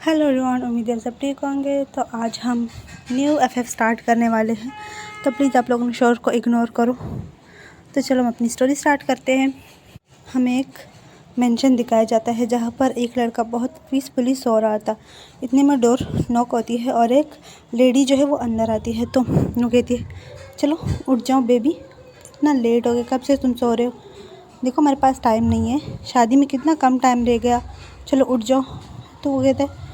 Hello everyone, उम्मीद है सब ठीक होंगे। तो आज हम न्यू एफएफ स्टार्ट करने वाले हैं, तो प्लीज़ आप लोग शोर को इग्नोर करो। तो चलो हम अपनी स्टोरी स्टार्ट करते हैं। हमें एक मेंशन दिखाया जाता है जहाँ पर एक लड़का बहुत पीसफुली सो रहा था। इतने में डोर नॉक होती है और एक लेडी जो है वो अंदर आती है। तो वो कहती है, चलो उठ जाओ बेबी, इतना लेट हो गया, कब से तुम सो रहे हो? देखो हमारे पास टाइम नहीं है, शादी में कितना कम टाइम रह गया, चलो उठ जाओ। तो वो कहते हैं,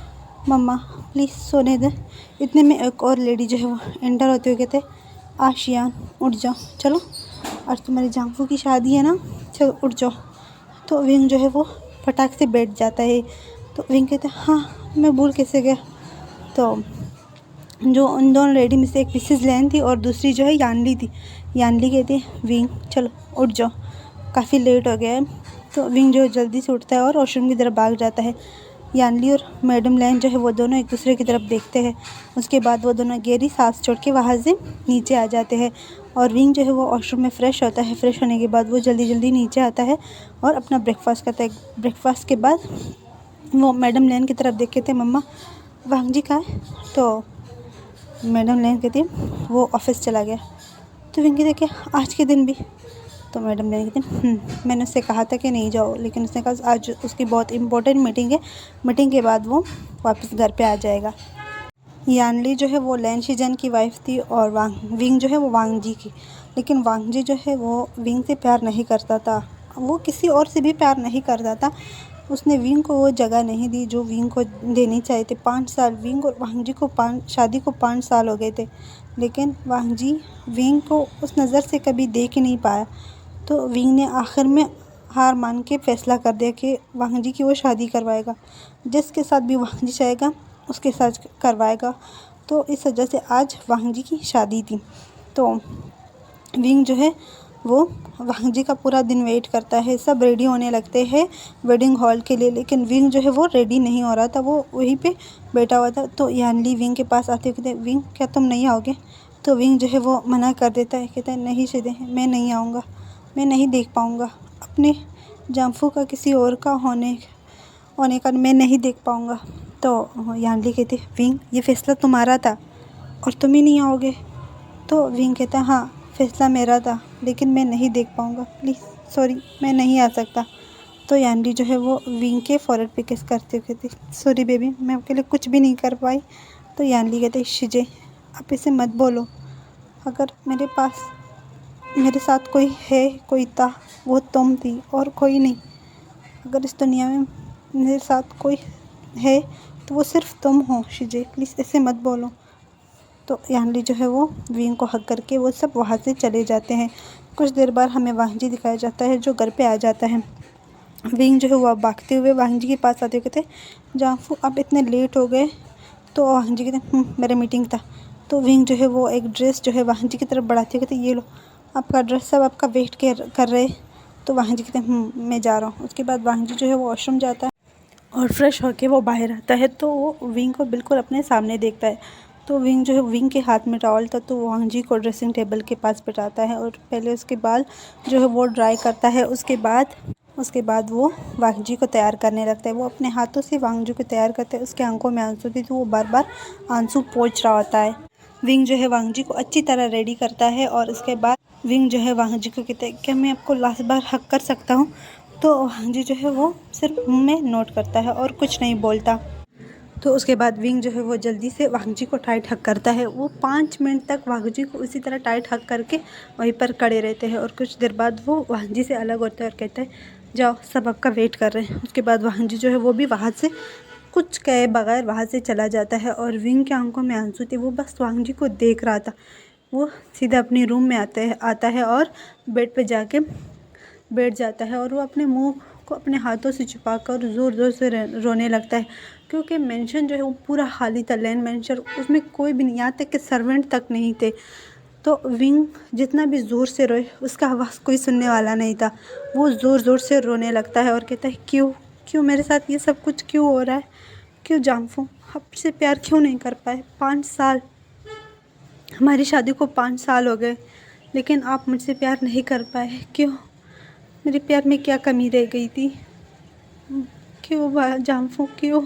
मम्मा प्लीज़ सोने दें। इतने में एक और लेडी जो है वो एंटर होते हुए कहते, आशियान उठ जाओ, चलो आज तुम्हारी जांफू की शादी है ना, चलो उठ जाओ। तो विंग जो है वो फटाक से बैठ जाता है। तो विंग कहते हैं, हाँ मैं भूल कैसे गया। तो जो उन दोनों लेडी में से एक मिसेस लैन थी और दूसरी जो है यानली थी। यानली कहती है, विंग चलो उठ जाओ, काफ़ी लेट हो गया है। तो विंग जो है जल्दी से उठता है और वॉशरूम की तरफ भाग जाता है। यानली और मैडम लैन जो है वो दोनों एक दूसरे की तरफ देखते हैं। उसके बाद वो दोनों गहरी सांस छोड़ के वहाँ से नीचे आ जाते हैं और विंग जो है वो वॉशरूम में फ़्रेश होता है। फ्रेश होने के बाद वो जल्दी जल्दी नीचे आता है और अपना ब्रेकफास्ट करता है। ब्रेकफास्ट के बाद वो मैडम लैन की तरफ देखे थे, मम्मा वांग जी कहाँ है? तो मैडम लैन कहती है, वो ऑफिस चला गया। तो विंग देखे आज के दिन भी? तो मैडम ने कहती, मैंने उससे कहा था कि नहीं जाओ, लेकिन उसने कहा आज उसकी बहुत इम्पोर्टेंट मीटिंग है, मीटिंग के बाद वो वापस घर पे आ जाएगा। यानली जो है वो लैन शीजन की वाइफ थी और विंग जो है वो वांग जी की। लेकिन वांग जी जो है वो विंग से प्यार नहीं करता था, वो किसी और से भी प्यार नहीं करता था। उसने विंग को वो जगह नहीं दी जो विंग को देनी चाहिए थे। 5 साल विंग और वांग जी को शादी को 5 साल हो गए थे, लेकिन वांग जी विंग को उस नज़र से कभी देख ही नहीं पाया। तो विंग ने आखिर में हार मान के फैसला कर दिया कि वांग जी की वो शादी करवाएगा, जिसके साथ भी वांग जी चाहेगा उसके साथ करवाएगा। तो इस वजह से आज वांग जी की शादी थी। तो विंग जो है वो वांग जी का पूरा दिन वेट करता है। सब रेडी होने लगते हैं वेडिंग हॉल के लिए, लेकिन विंग जो है वो रेडी नहीं हो रहा था, वो वहीं पे बैठा हुआ था। तो यानली विंग के पास आते हुए कहते, विंग क्या तुम नहीं आओगे? तो विंग जो है वो मना कर देता है, कहता है नहीं सीधे मैं नहीं आऊँगा, मैं नहीं देख पाऊँगा अपने जांफू का किसी और का होने का मैं नहीं देख पाऊँगा। तो यानली कहती है, विंग ये फ़ैसला तुम्हारा था और तुम ही नहीं आओगे? तो विंग कहता है, हाँ फ़ैसला मेरा था, लेकिन मैं नहीं देख पाऊँगा, प्लीज़ सॉरी मैं नहीं आ सकता। तो यानली जो है वो विंग के फॉरहेड पे किस करते हुए कहती, सॉरी बेबी मैं आपके लिए कुछ भी नहीं कर पाई। तो यानली कहते, शिजे आप इसे मत बोलो, अगर मेरे साथ कोई है, कोई था, वो तुम थी और कोई नहीं। अगर इस दुनिया में मेरे साथ कोई है तो वो सिर्फ तुम हो शिजे, प्लीज़ ऐसे मत बोलो। तो यानली जो है वो विंग को हक करके वो सब वहाँ से चले जाते हैं। कुछ देर बाद हमें वांग जी दिखाया जाता है जो घर पे आ जाता है। विंग जो है वो भागते हुए वांग जी के पास आते हुए कहते, जाफू आप इतने लेट हो गए? तो वांग जी कहते, मेरा मीटिंग था। तो विंग जो है वो एक ड्रेस जो है वांग जी की तरफ बढ़ाते हुए कहते, ये लो आपका ड्रेस, सब आपका वेट कर रहे। तो वांग जी कहते हैं, मैं जा रहा हूँ। उसके बाद वांग जी जो है वो वॉशरूम जाता है और फ्रेश होके वो बाहर आता है। तो वो विंग को बिल्कुल अपने सामने देखता है। तो विंग जो है विंग के हाथ में टॉवल था, तो वांग जी को ड्रेसिंग टेबल के पास बिठाता है और पहले उसके बाल जो है वो ड्राई करता है। उसके बाद वो वांग जी को तैयार करने लगता है। वो अपने हाथों से वांग जी को तैयार करता है। उसके आंखों में आंसू थी, तो वो बार बार आंसू पोंछ रहा होता है। विंग जो है वांग जी को अच्छी तरह रेडी करता है और उसके बाद विंग जो है वांग जी को कहता है, क्या मैं आपको लास्ट बार हक कर सकता हूँ? तो वांग जी जो है वो सिर्फ मुँह में नोट करता है और कुछ नहीं बोलता। तो उसके बाद विंग जो है वो जल्दी से वांग जी को टाइट हक करता है। वो 5 मिनट तक वांग जी को उसी तरह टाइट हक करके वहीं पर खड़े रहते हैं और कुछ देर बाद वो वांग जी से अलग होता है और कहता है, जाओ सब आपका वेट कर रहे हैं। उसके बाद वांग जी जो है वो भी वहाँ से कुछ कहे बगैर वहाँ से चला जाता है और विंग की आंखों में आंसू थे। वो बस वांग जी को देख रहा था। वो सीधा अपने रूम में आता है और बेड पे जाके बैठ जाता है और वो अपने मुंह को अपने हाथों से छुपाकर ज़ोर ज़ोर से रोने लगता है, क्योंकि मेंशन जो है वो पूरा खाली था। लैन मेंशन उसमें कोई भी नहीं, यहाँ तक कि सर्वेंट तक नहीं थे। तो विंग जितना भी ज़ोर से रोए उसका आवाज़ कोई सुनने वाला नहीं था। वो ज़ोर ज़ोर से रोने लगता है और कहता है, क्यों क्यों मेरे साथ ये सब कुछ क्यों हो रहा है? क्यों जांफू आपसे प्यार क्यों नहीं कर पाए? 5 साल, हमारी शादी को 5 साल हो गए, लेकिन आप मुझसे प्यार नहीं कर पाए। क्यों? मेरे प्यार में क्या कमी रह गई थी? क्यों जांफू क्यों?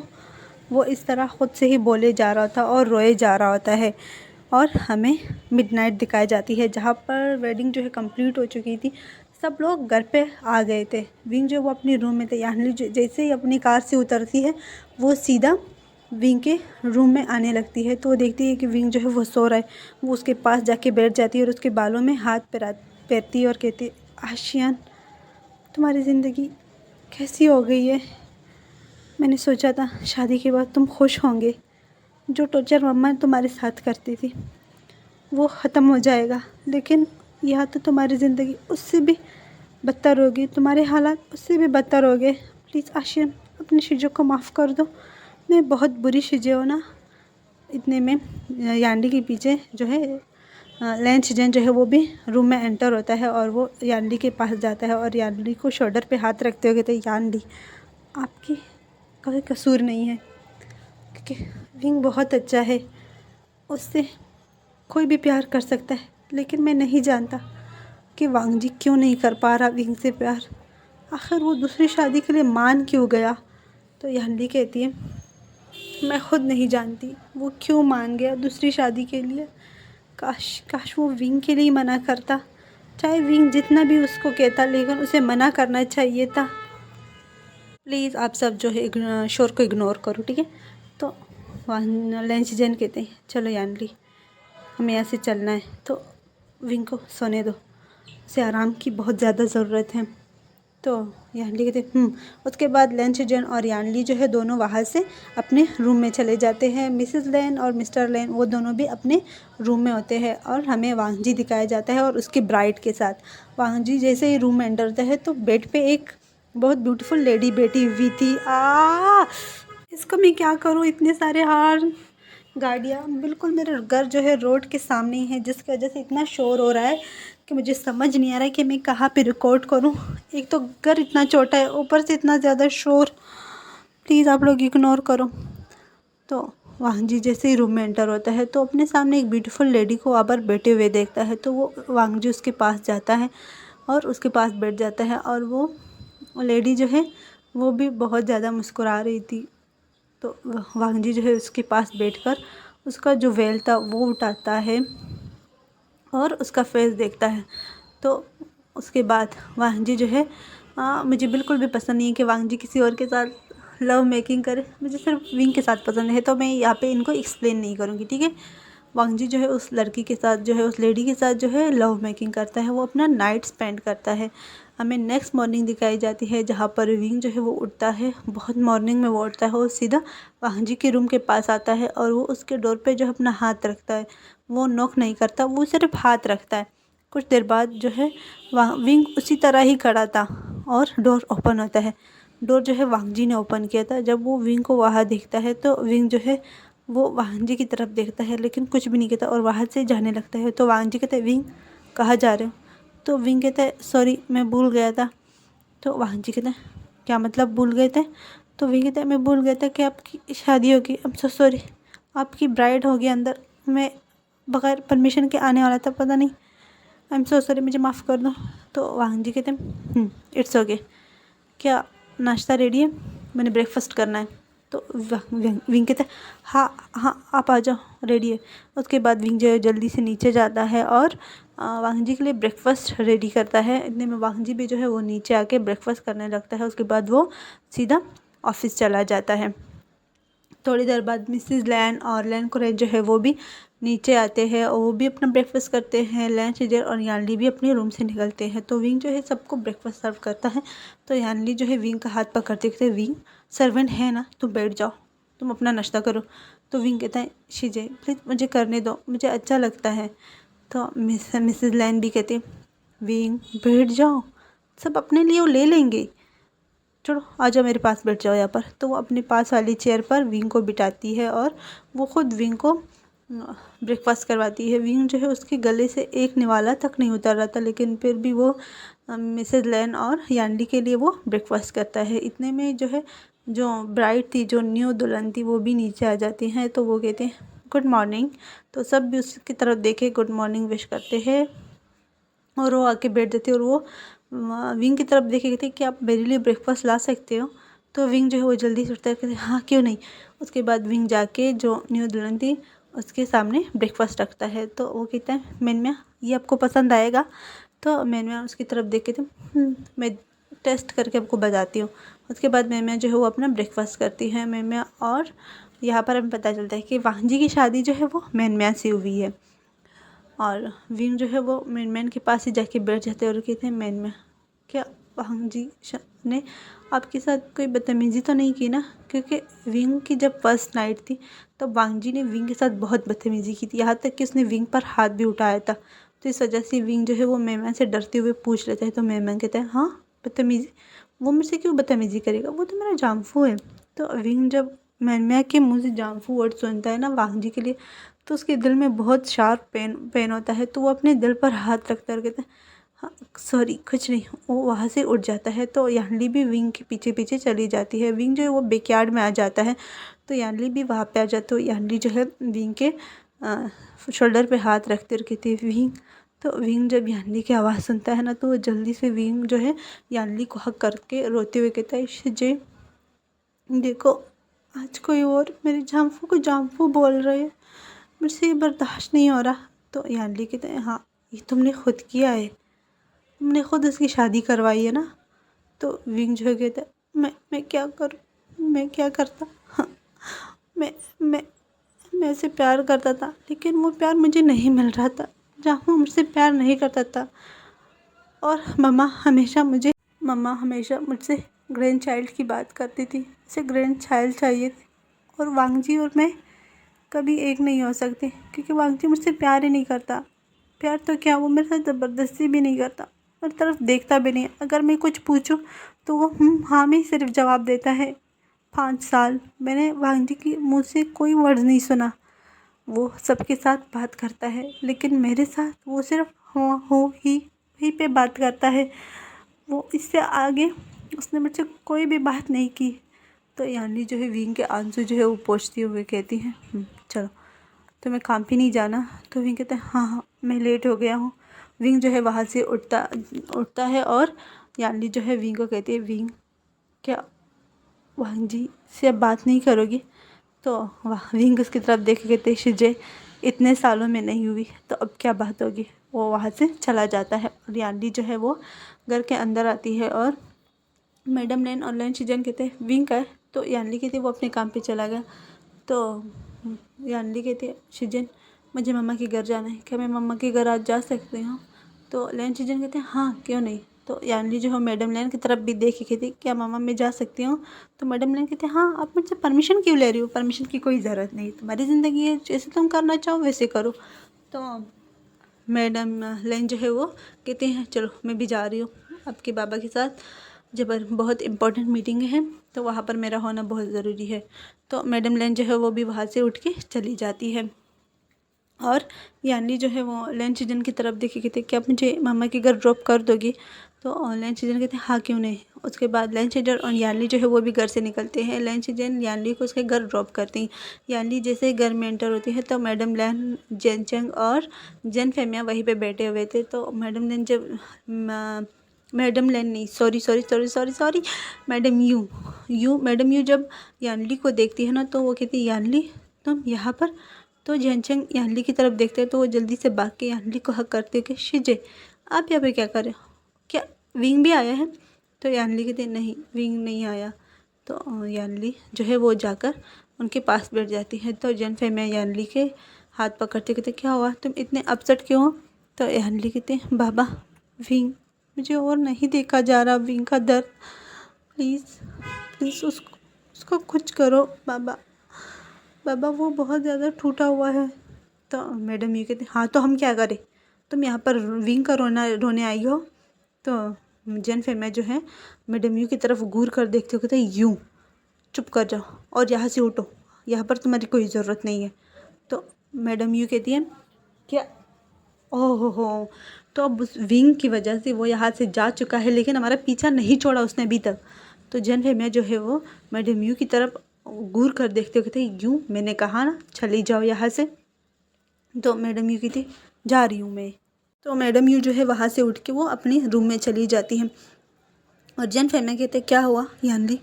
वो इस तरह ख़ुद से ही बोले जा रहा था और रोए जा रहा होता है। और हमें मिडनाइट दिखाई जाती है जहाँ पर वेडिंग जो है कंप्लीट हो चुकी थी। सब लोग घर पे आ गए थे। विंग जो वो अपने रूम में थे। यानी जैसे ही अपनी कार से उतरती है वो सीधा विंग के रूम में आने लगती है। तो वो देखती है कि विंग जो है वो सो रहा है। वो उसके पास जाके बैठ जाती है और उसके बालों में हाथ फेरती है और कहती है, आशियान तुम्हारी ज़िंदगी कैसी हो गई है। मैंने सोचा था शादी के बाद तुम खुश होंगे। जो टॉर्चर मम्मा तुम्हारे साथ करती थी वो ख़त्म हो जाएगा, लेकिन यहाँ तो तुम्हारी ज़िंदगी उससे भी बदतर होगी। तुम्हारे हालात उससे भी बदतर हो गए। प्लीज़ आशियान अपनी चीज़ों को माफ़ कर दो। मैं बहुत बुरी चीज़ें हो ना। इतने में यांडी के पीछे जो है लैंस जैन जो है वो भी रूम में एंटर होता है और वो यांडी के पास जाता है और यांडी को शोल्डर पे हाथ रखते हुए कहते हैं, यांडी आपकी कोई कसूर नहीं है, क्योंकि विंग बहुत अच्छा है, उससे कोई भी प्यार कर सकता है, लेकिन मैं नहीं जानता कि वांगजी क्यों नहीं कर पा रहा विंग से प्यार। आखिर वो दूसरी शादी के लिए मान क्यों गया। तो यांडी कहती है, मैं खुद नहीं जानती वो क्यों मान गया दूसरी शादी के लिए। काश वो विंग के लिए मना करता। चाहे विंग जितना भी उसको कहता, लेकिन उसे मना करना चाहिए था। प्लीज़ आप सब जो है शोर को इग्नोर करो, ठीक है। तो वहाँ लंच जैन कहते हैं, चलो यानली हमें यहाँ से चलना है। तो विंग को सोने दो, उसे आराम की बहुत ज़्यादा ज़रूरत है। तो यानली कहते उसके बाद लंच जैन और यानली जो है दोनों वहाँ से अपने रूम में चले जाते हैं। मिसेस लैन और मिस्टर लैन वो दोनों भी अपने रूम में होते हैं और हमें वांगजी दिखाया जाता है और उसकी ब्राइड के साथ। वांगजी जैसे ही रूम में एंटर होता है तो बेड पे एक बहुत ब्यूटीफुल लेडी बैठी हुई थी। इसको मैं क्या करूँ, इतने सारे हार गाड़ियाँ, बिल्कुल मेरा घर जो है रोड के सामने ही है, जिसकी वजह से इतना शोर हो रहा है कि मुझे समझ नहीं आ रहा है कि मैं कहाँ पे रिकॉर्ड करूँ। एक तो घर इतना छोटा है, ऊपर से इतना ज़्यादा शोर। प्लीज़ आप लोग इग्नोर करो। तो वांगजी जैसे ही रूम में एंटर होता है तो अपने सामने एक ब्यूटीफुल लेडी को वहाँ पर बैठे हुए देखता है। तो वो वांगजी उसके पास जाता है और उसके पास बैठ जाता है और वो लेडी जो है वो भी बहुत ज़्यादा मुस्कुरा रही थी। तो वांगजी जो है उसके पास बैठकर उसका जो वेल था वो उठाता है और उसका फेस देखता है। तो उसके बाद वांगजी जो है मुझे बिल्कुल भी पसंद नहीं है कि वांगजी किसी और के साथ लव मेकिंग करे। मुझे सिर्फ विंग के साथ पसंद है। तो मैं यहाँ पे इनको एक्सप्लेन नहीं करूँगी, ठीक है। वांगजी जो है उस लड़की के साथ जो है उस लेडी के साथ जो है लव मेकिंग करता है, वो अपना नाइट स्पेंड करता है। हमें नेक्स्ट मॉर्निंग दिखाई जाती है जहाँ पर विंग जो है वो उठता है, बहुत मॉर्निंग में वो उठता है और सीधा वांगजी के रूम के पास आता है और वो उसके डोर पे जो अपना हाथ रखता है। वो नॉक नहीं करता, वो सिर्फ हाथ रखता है। कुछ देर बाद जो है विंग उसी तरह ही खड़ा था और डोर ओपन होता है। डोर जो है वांगजी ने ओपन किया था। जब वो विंग को वहाँ देखता है तो विंग जो है वो वांगजी की तरफ देखता है, लेकिन कुछ भी नहीं कहता और वहाँ से जाने लगता है। तो वांगजी कहता है, विंग कहाँ जा रहे हो। तो विंग कहता है, सॉरी मैं भूल गया था। तो वांगजी कहता है, क्या मतलब भूल गए थे। तो विंग कहता है, मैं भूल गया था कि आपकी शादी होगी। आई एम सो सॉरी, आपकी ब्राइड होगी अंदर, मैं बगैर परमिशन के आने वाला था, पता नहीं। आई एम सो सॉरी, मुझे माफ़ कर दो। तो वांगजी कहते हैं, इट्स ओके। क्या नाश्ता रेडी है, मैंने ब्रेकफास्ट करना है। तो विंग कहता है, हाँ आप आ जाओ, रेडी है। उसके बाद विंग जो है जल्दी से नीचे जाता है और वांगजी के लिए ब्रेकफास्ट रेडी करता है। इतने में वांगजी भी जो है वो नीचे आके ब्रेकफास्ट करने लगता है। उसके बाद वो सीधा ऑफिस चला जाता है। थोड़ी देर बाद मिसेस लैन और लैन कुरैन जो है वो भी नीचे आते हैं और वो भी अपना ब्रेकफास्ट करते हैं। लैन शिजर और यानली भी अपने रूम से निकलते हैं। तो विंग जो है सबको ब्रेकफास्ट सर्व करता है। तो यानली जो है विंग का हाथ पकड़ते कहते, विंग सर्वेंट है ना, तुम बैठ जाओ, तुम अपना नाश्ता करो। तो विंग कहता है, शिजे प्लीज़ मुझे करने दो, मुझे अच्छा लगता है। तो मिसेस लैन भी कहती, विंग बैठ जाओ, सब अपने लिए वो ले लेंगे, चलो आ जाओ मेरे पास बैठ जाओ यहाँ पर। तो वो अपने पास वाली चेयर पर विंग को बिठाती है और वो खुद विंग को ब्रेकफास्ट करवाती है। विंग जो है उसके गले से एक निवाला तक नहीं उतर रहा था, लेकिन फिर भी वो मिसेस लैन और यानली के लिए वो ब्रेकफास्ट करता है। इतने में जो है जो ब्राइड थी, जो न्यू दुल्हन थी, वो भी नीचे आ जाती हैं। तो वो कहते हैं गुड मॉर्निंग। तो सब भी उसकी तरफ देखे गुड मॉर्निंग विश करते हैं और वो आके बैठ जाती है और वो विंग की तरफ देखे कहते कि आप मेरे लिए ब्रेकफास्ट ला सकते हो। तो विंग जो है वो जल्दी से उठता है, कहते हाँ क्यों नहीं। उसके बाद विंग जाके जो न्यू दुल्हन थी उसके सामने ब्रेकफास्ट रखता है। तो वो कहता है मैनम्या ये आपको पसंद आएगा। तो मैनम्या उसकी तरफ देख के मैं टेस्ट करके आपको बताती हूँ। उसके बाद मैनम्या जो है वो अपना ब्रेकफास्ट करती है मैनम्या। और यहाँ पर हमें पता चलता है कि वांगजी की शादी जो है वो मैनम्या से हुई है। और विंग जो है वो मैन के पास ही जाके बैठ जाते हैं और कहते हैं मैनम्या क्या वांगजी ने आपके साथ कोई बदतमीज़ी तो नहीं की ना? क्योंकि विंग की जब फर्स्ट नाइट थी तो वांगजी ने विंग के साथ बहुत बदतमीज़ी की थी, यहाँ तक कि उसने विंग पर हाथ भी उठाया था। तो इस वजह से विंग जो है वो मैमन से डरते हुए पूछ लेता है। तो मैमन कहता है हाँ बदतमीज़ी, वो मुझसे क्यों बदतमीज़ी करेगा, वो तो मेरा जामफू है। तो विंग जब मैमया के मुँह से जामफू वर्ड सुनता है ना वांगजी के लिए, तो उसके दिल में बहुत शार्प पेन होता है। तो वो अपने दिल पर हाथ रखता है और कहता है हाँ सॉरी कुछ नहीं। वो वहाँ से उठ जाता है। तो यानली भी विंग के पीछे पीछे चली जाती है। विंग जो है वो बैकयार्ड में आ जाता है। तो यानली भी वहाँ पे आ जाता है। यानली जो है विंग के शोल्डर पे हाथ रखते और कहती है विंग। तो विंग जब यानली की आवाज़ सुनता है ना तो वो जल्दी से विंग जो है यानली को हक करके रोते हुए कहता है शिजे देखो आज कोई और मेरे जामफू को जामफू बोल रहे हैं, मुझसे ये बर्दाश्त नहीं हो रहा। तो यानली कहते हैं हाँ ये तुमने खुद किया है, तुमने खुद उसकी शादी करवाई है ना? तो विंग जो है कहता है मैं क्या करूँ, मैं क्या करता। हाँ, मैं मैं उसे प्यार करता था लेकिन वो प्यार मुझे नहीं मिल रहा था। जामू मुझसे प्यार नहीं करता था और मम्मा हमेशा मुझसे ग्रैंड चाइल्ड की बात करती थी, उसे ग्रैंड चाइल्ड चाहिए थे। और वांगजी और मैं कभी एक नहीं हो सकते क्योंकि वांगजी मुझसे प्यार ही नहीं करता। प्यार तो क्या, वो मेरे साथ ज़बरदस्ती भी नहीं करता, मेरी तरफ देखता भी नहीं। अगर मैं कुछ पूछूं तो वो हाँ में सिर्फ जवाब देता है। 5 साल मैंने वांगजी की मुँह से कोई वर्ड नहीं सुना। वो सबके साथ बात करता है लेकिन मेरे साथ वो सिर्फ हो ही पे बात करता है। वो इससे आगे उसने मुझसे कोई भी बात नहीं की। तो यानी जो है विंग के आंसू जो है वो पोंछते हुए कहती हैं चलो तुम्हें काम पे नहीं जाना? तो विंग कहता है हाँ मैं लेट हो गया हूँ। विंग जो है वहाँ से उठता है और यानी जो है विंग को कहती है विंग क्या वांगजी से अब बात नहीं करोगी? तो वाह विंग उसकी तरफ देख के कहते शिजे इतने सालों में नहीं हुई तो अब क्या बात होगी। वो वहाँ से चला जाता है और यानी जो है वो घर के अंदर आती है और मैडम लैन और लैन शिजन कहते हैं विंग का है। तो यानली कहती है वो अपने काम पे चला गया। तो यानली कहती है शिजन मुझे मम्मा के घर जाना है, क्या मैं मम्मा के घर आज जा सकती हूँ? तो लैन शिजन कहते हैं हाँ क्यों नहीं। तो यानली जो है मैडम लैन की तरफ भी देख के कहती क्या मामा मैं जा सकती हूँ? तो मैडम लैन कहते हैं हाँ आप मुझसे परमिशन क्यों ले रही हो, परमिशन की कोई ज़रूरत नहीं, तुम्हारी ज़िंदगी है, जैसे तुम करना चाहो वैसे करो। तो मैडम लैन जो है वो कहते हैं चलो मैं भी जा रही हूँ आपके बाबा के साथ, जब बहुत इम्पोर्टेंट मीटिंग है तो वहाँ पर मेरा होना बहुत ज़रूरी है। तो मैडम लैन जो है वो भी वहाँ से उठ के चली जाती है। और यानी जो है वो लैन सीजन की तरफ देखे कहते क्या आप मुझे मामा के घर ड्रॉप कर दोगी? तो लैन सीजन कहते हैं हाँ क्यों नहीं। उसके बाद लैन सीजन और यानली जो है वो भी घर से निकलते हैं। लैन सीजन यानली को उसके घर ड्रॉप करती हैं। यानली जैसे घर में एंटर होती है तो मैडम लैन जेनचंग और जेन फेमिया वहीं पे बैठे हुए थे। तो मैडम लैन जब मैडम लैन नहीं सॉरी मैडम यू जब यानली को देखती है ना तो वो कहती है यानली तुम यहाँ पर? तो जेनचंग यानली की तरफ देखते हैं तो वो जल्दी से भाग के यानली को हक करते हैं कि शिजे आप यहाँ पे क्या कर रहे हो, क्या विंग भी आया है? तो यानली कहते नहीं विंग नहीं आया। तो यानली जो है वो जाकर उनके पास बैठ जाती है। तो जेन फेमिया यानली के हाथ पकड़ते कहते क्या हुआ, तुम इतने अपसेट क्यों हो? तो यानली कहते बाबा विंग मुझे और नहीं देखा जा रहा, विंग का दर्द, प्लीज़ उसको कुछ करो बाबा वो बहुत ज़्यादा टूटा हुआ है। तो मैडम ये कहते हाँ तो हम क्या करें, तुम यहाँ पर विंग का रोने आई हो? तो जेन फेमिया जो है मैडम यू की तरफ घूर कर देखते हो कहते यूँ चुप कर जाओ और यहाँ से उठो, यहाँ पर तुम्हारी कोई ज़रूरत नहीं है। तो मैडम यू कहती है क्या ओह हो, तो अब उस विंग की वजह से वो यहाँ से जा चुका है लेकिन हमारा पीछा नहीं छोड़ा उसने अभी तक। तो जेन फेमिया जो है वो मैडम यू की तरफ घूर कर देखते हो कहते यूँ मैंने कहा ना चली जाओ यहाँ से। तो मैडम यू कहती जा रही हूँ मैं। तो मैडम यू जो है वहाँ से उठ के वो अपने रूम में चली जाती हैं। और जेन फेमिया कहते क्या हुआ यानली?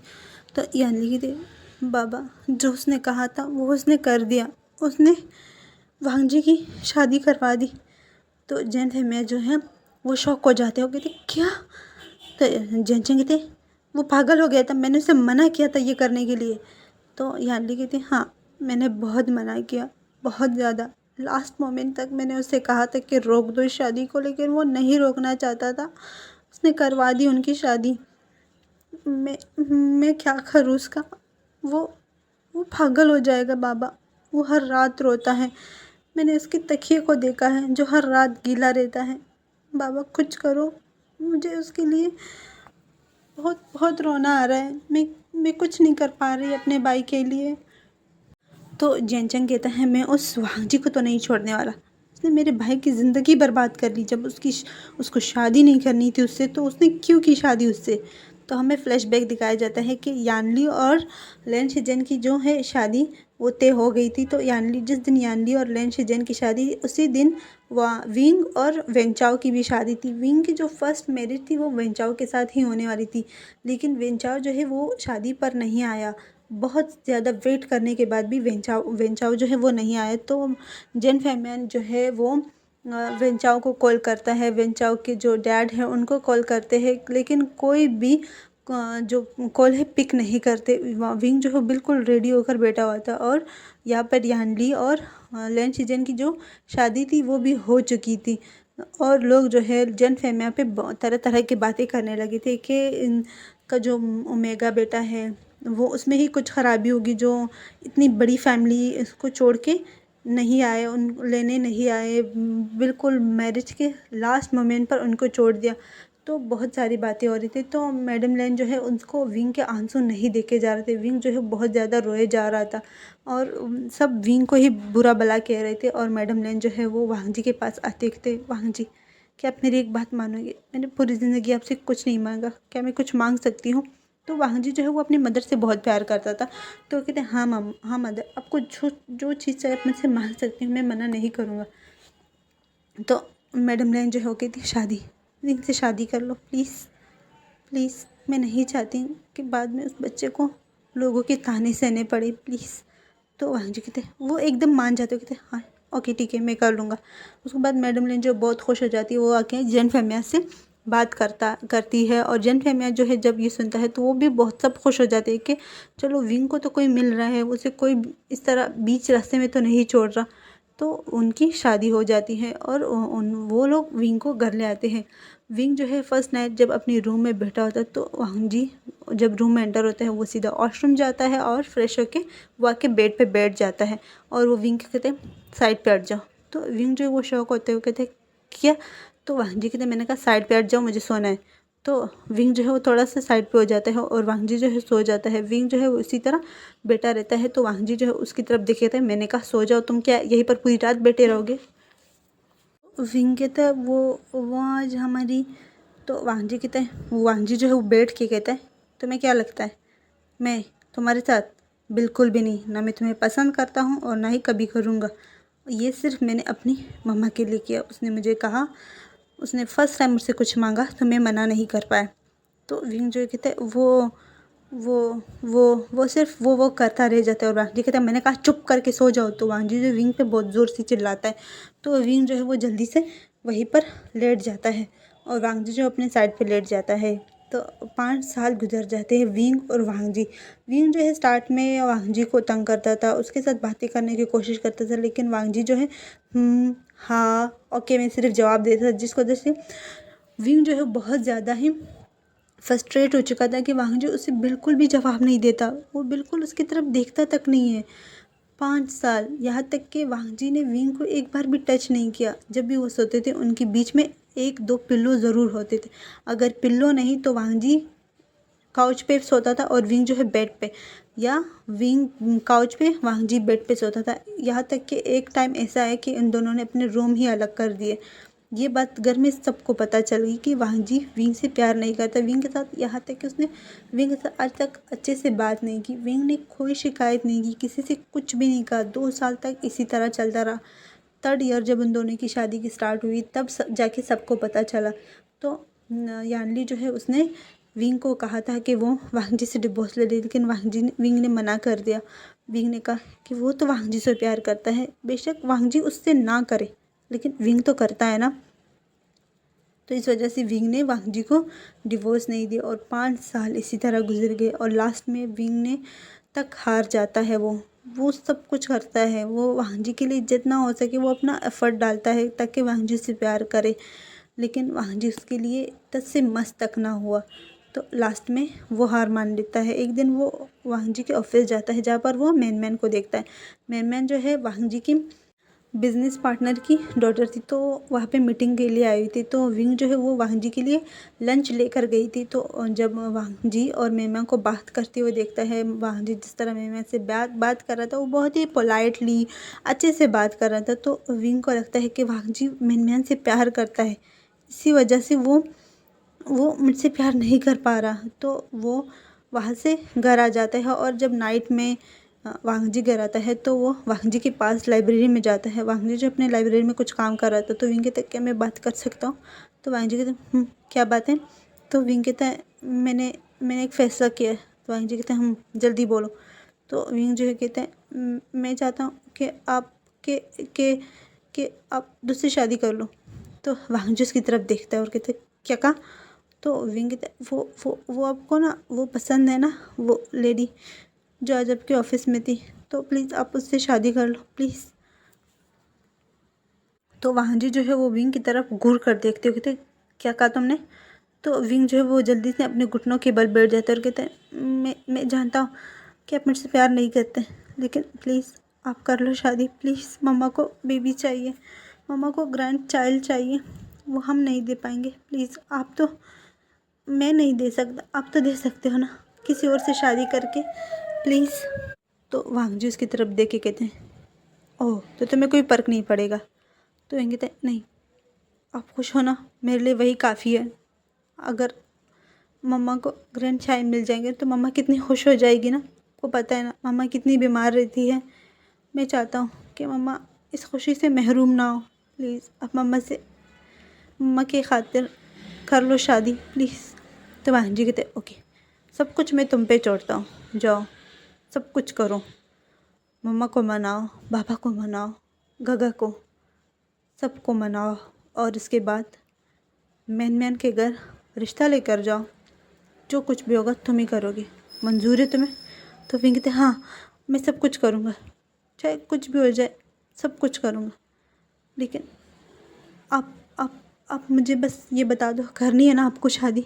तो यानली कहते बाबा जो उसने कहा था वो उसने कर दिया, उसने वांगजी की शादी करवा दी। तो जैन फैमिया जो है वो शॉक हो जाते हो, कहते क्या? तो जैन चंग कहते वो पागल हो गया था, मैंने उसे मना किया था ये करने के लिए। तो यानली कहती हाँ मैंने बहुत मना किया, बहुत ज़्यादा। लास्ट मोमेंट तक मैंने उससे कहा था कि रोक दो इस शादी को, लेकिन वो नहीं रोकना चाहता था, उसने करवा दी उनकी शादी। मैं क्या करूँ उसका? वो वो पागल हो जाएगा बाबा। वो हर रात रोता है, मैंने उसके तकिए को देखा है जो हर रात गीला रहता है। बाबा कुछ करो, मुझे उसके लिए बहुत बहुत रोना आ रहा है। मैं कुछ नहीं कर पा रही अपने भाई के लिए। तो जैनचंग कहता है मैं उस वांगजी को तो नहीं छोड़ने वाला, उसने मेरे भाई की ज़िंदगी बर्बाद कर ली। जब उसको शादी नहीं करनी थी उससे, तो उसने क्यों की शादी उससे? तो हमें फ्लैशबैक दिखाया जाता है कि यानली और लेन शिजन की जो है शादी वो तय हो गई थी। तो यानली जिस दिन यानली और लेन शिजन की शादी, उसी दिन विंग और वेंचाओ की भी शादी थी। विंग की जो फर्स्ट मैरिज थी वो वेंचाओ के साथ ही होने वाली थी, लेकिन वेंचाओ जो है वो शादी पर नहीं आया। बहुत ज़्यादा वेट करने के बाद भी वेंचाओ जो है वो नहीं आया। तो जेन फैमियन जो है वो वेंचाओ को कॉल करता है, वेंचाओ के जो डैड हैं उनको कॉल करते हैं, लेकिन कोई भी जो कॉल है पिक नहीं करते। विंग जो है बिल्कुल रेडी होकर बैठा हुआ था, और यहाँ पर यानली और लेन शिजन की जो शादी थी वो भी हो चुकी थी। और लोग जो है जेन फैमिया पे तरह तरह की बातें करने लगे थे कि इनका जो ओमेगा बेटा है वो उसमें ही कुछ ख़राबी होगी, जो इतनी बड़ी फैमिली इसको छोड़ के नहीं आए, उन लेने नहीं आए, बिल्कुल मैरिज के लास्ट मोमेंट पर उनको छोड़ दिया। तो बहुत सारी बातें हो रही थी। तो मैडम लेन जो है उनको विंग के आंसू नहीं देखे जा रहे थे। विंग जो है बहुत ज़्यादा रोए जा रहा था, और सब विंग को ही बुरा भला कह रहे थे। और मैडम लेन जो है वो वांगजी के पास आते थे, वांगजी क्या आप मेरी एक बात मानोगे? मैंने पूरी ज़िंदगी आपसे कुछ नहीं मांगा, क्या मैं कुछ मांग सकती हूँ? तो वांगजी जो है वो अपनी मदर से बहुत प्यार करता था। तो कहते हाँ मम, हाँ मदर, आपको जो चीज़ चाहिए आप मुझसे मांग सकती हूँ, मैं मना नहीं करूँगा। तो मैडम लेन जो है वो कहती शादी, रिंग से शादी कर लो प्लीज़ प्लीज़, मैं नहीं चाहती कि बाद में उस बच्चे को लोगों के ताने सहने पड़े, प्लीज़। तो वांगजी कहते वो एकदम मान जाते, कहते हाँ ओके ठीक है मैं कर लूँगा। उसके बाद मैडम लेन जो बहुत खुश हो जाती है, वो आके जेन फैमिया से बात करती है। और जेन फैमिया जो है जब ये सुनता है तो वो भी बहुत सब खुश हो जाते हैं कि चलो विंग को तो कोई मिल रहा है, उसे कोई इस तरह बीच रास्ते में तो नहीं छोड़ रहा। तो उनकी शादी हो जाती है, और वो लोग विंग को घर ले आते हैं। विंग जो है फर्स्ट नाइट जब अपनी रूम में बैठा होता है, तो वांगजी जब रूम में एंटर होता है वो सीधा वॉशरूम जाता है और फ्रेश होके वो आके बेड पे बैठ जाता है। और वो विंग के कहते हैं साइड पे हट जाओ। तो विंग जो है वो शौक होते हुए कहते क्या? तो वांगजी कहते मैंने कहा साइड पे हट जाओ, मुझे सोना है। तो विंग जो है वो थोड़ा सा साइड पे हो जाता है, और वांगजी जो है सो जाता है। विंग जो है वो इसी तरह बैठा रहता है। तो वांगजी जो है उसकी तरफ देखे थे, मैंने कहा सो जाओ, तुम क्या यहीं पर पूरी रात बैठे रहोगे? विंग कहता है वो आज हमारी, तो वांगजी कहता है, वांगजी जो है वो बैठ के कहता है तुम्हें क्या लगता है मैं तुम्हारे साथ? बिल्कुल भी नहीं, ना मैं तुम्हें पसंद करता हूँ और ना ही कभी करूँगा। ये सिर्फ मैंने अपनी मम्मा के लिए किया। उसने मुझे कहा, उसने फर्स्ट टाइम मुझसे कुछ मांगा तो मैं मना नहीं कर पाया। तो विंग जो कहते हैं वो वो सिर्फ वो करता रह जाता है। और वांगजी कहता है मैंने कहा चुप करके सो जाओ। तो वांगजी जो विंग पे बहुत ज़ोर से चिल्लाता है, तो विंग जो है वो जल्दी से वहीं पर लेट जाता है, और वांगजी जो अपने साइड पे लेट जाता है। तो 5 साल गुजर जाते हैं विंग और वांगजी। विंग जो है स्टार्ट में वांगजी को तंग करता था, उसके साथ बातें करने की कोशिश करता था, लेकिन वांगजी जो है हाँ ओके मैं सिर्फ जवाब देता था, जिसकी वजह से विंग जो है बहुत ज़्यादा ही फ्रस्ट्रेट हो चुका था कि वांगजी उसे बिल्कुल भी जवाब नहीं देता, वो बिल्कुल उसकी तरफ देखता तक नहीं है। 5 साल, यहाँ तक कि वांगजी ने विंग को एक बार भी टच नहीं किया। जब भी वो सोते थे उनके बीच में 1-2 पिल्लो ज़रूर होते थे, अगर पिल्लो नहीं तो वांगजी काउच पे सोता था और विंग जो है बेड पे, या विंग काउच पे वांगजी बेड पे सोता था। यहाँ तक कि एक टाइम ऐसा है कि इन दोनों ने अपने रूम ही अलग कर दिए। ये बात घर में सबको पता चल गई कि वांगजी विंग से प्यार नहीं करता, विंग के साथ, यहाँ तक कि उसने विंग के साथ आज तक अच्छे से बात नहीं की। विंग ने कोई शिकायत नहीं की, किसी से कुछ भी नहीं कहा। 2 साल तक इसी तरह चलता रहा। 3rd ईयर जब उन दोनों की शादी की स्टार्ट हुई तब जाके सबको पता चला। तो यानली जो है उसने विंग को कहा था कि वो वांग जी से डिवोर्स ले ले, लेकिन विंग ने मना कर दिया। विंग ने कहा कि वो तो वांग जी से प्यार करता है, बेशक वांग जी उससे ना करे, लेकिन विंग तो करता है ना। तो इस वजह से विंग ने वांग जी को डिवोर्स नहीं दिया और 5 साल इसी तरह गुजर गए और लास्ट में विंग ने तक हार जाता है। वो सब कुछ करता है, वो वांग जी के लिए जितना हो सके वो अपना एफर्ट डालता है ताकि वांग जी से प्यार करे, लेकिन वांग जी उसके लिए टस से मस तक ना हुआ। तो लास्ट में वो हार मान लेता है। एक दिन वो वांग जी के ऑफिस जाता है जहाँ पर वो मैन को देखता है। मैन जो है वांग जी की बिजनेस पार्टनर की डॉटर थी, तो वहाँ पे मीटिंग के लिए आई हुई थी। तो विंग जो है वो वांग जी के लिए लंच लेकर गई थी। तो जब वांग जी और मेमा को बात करते हुए देखता है, वांग जी जिस तरह मेमा से बात कर रहा था वो बहुत ही पोलाइटली अच्छे से बात कर रहा था। तो विंग को लगता है कि वांग जी मेन से प्यार करता है, इसी वजह से वो मुझसे प्यार नहीं कर पा रहा। तो वो वहाँ से घर आ जाता है और जब नाइट में वांग जी घर आता है तो वो वांग जी के पास लाइब्रेरी में जाता है। वांग जी जो अपने लाइब्रेरी में कुछ काम कर रहा था, तो विंग कहता है क्या मैं बात कर सकता हूँ? तो वांग जी कहते हैं क्या बात है? तो विंग कहता है मैंने एक फ़ैसला किया है। तो वांग जी कहते हैं जल्दी बोलो। तो विंग जो है कहते हैं मैं चाहता हूँ कि आप के आप दूसरी शादी कर लो। तो वांग जी उसकी तरफ देखता है और कहते हैं क्या कहा? तो विंग कहता है वो आपको ना वो पसंद है ना, वो लेडी जो आज आपके ऑफिस में थी, तो प्लीज़ आप उससे शादी कर लो प्लीज़। तो वांग जी जो है वो विंग की तरफ घूर कर देखते हो, कहते क्या कहा तुमने? तो विंग जो है वो जल्दी से अपने घुटनों के बल बैठ जाता है और कहते हैं मैं जानता हूँ कि आप मुझसे प्यार नहीं करते, लेकिन प्लीज़ आप कर लो शादी प्लीज़। मम्मा को बेबी चाहिए, मम्मा को ग्रैंड चाइल्ड चाहिए, वो हम नहीं दे पाएंगे, प्लीज़ आप तो, मैं नहीं दे सकता, आप तो दे सकते हो ना किसी और से शादी करके प्लीज़। तो वांग जी उसकी तरफ देख के कहते हैं ओह तो तुम्हें कोई फ़र्क नहीं पड़ेगा? तो विंग कहते हैं नहीं, आप खुश हो ना, मेरे लिए वही काफ़ी है। अगर मम्मा को ग्रैंड चाइल्ड मिल जाएंगे तो मम्मा कितनी खुश हो जाएगी ना, आपको पता है ना मम्मा कितनी बीमार रहती है। मैं चाहता हूँ कि मम्मा इस खुशी से महरूम ना हो, प्लीज़ आप मम्मा की खातिर कर लो शादी प्लीज़। तो वांग जी कहते ओके, सब कुछ मैं तुम पे छोड़ता हूँ, जाओ सब कुछ करो, मम्मा को मनाओ, पापा को मनाओ, गगा को, सबको मनाओ और इसके बाद मैन के घर रिश्ता लेकर जाओ, जो कुछ भी होगा तुम ही करोगे, मंजूर है तुम्हें? तो फिर कहते हाँ मैं सब कुछ करूँगा, चाहे कुछ भी हो जाए सब कुछ करूँगा, लेकिन आप मुझे बस ये बता दो करनी है ना आपको शादी?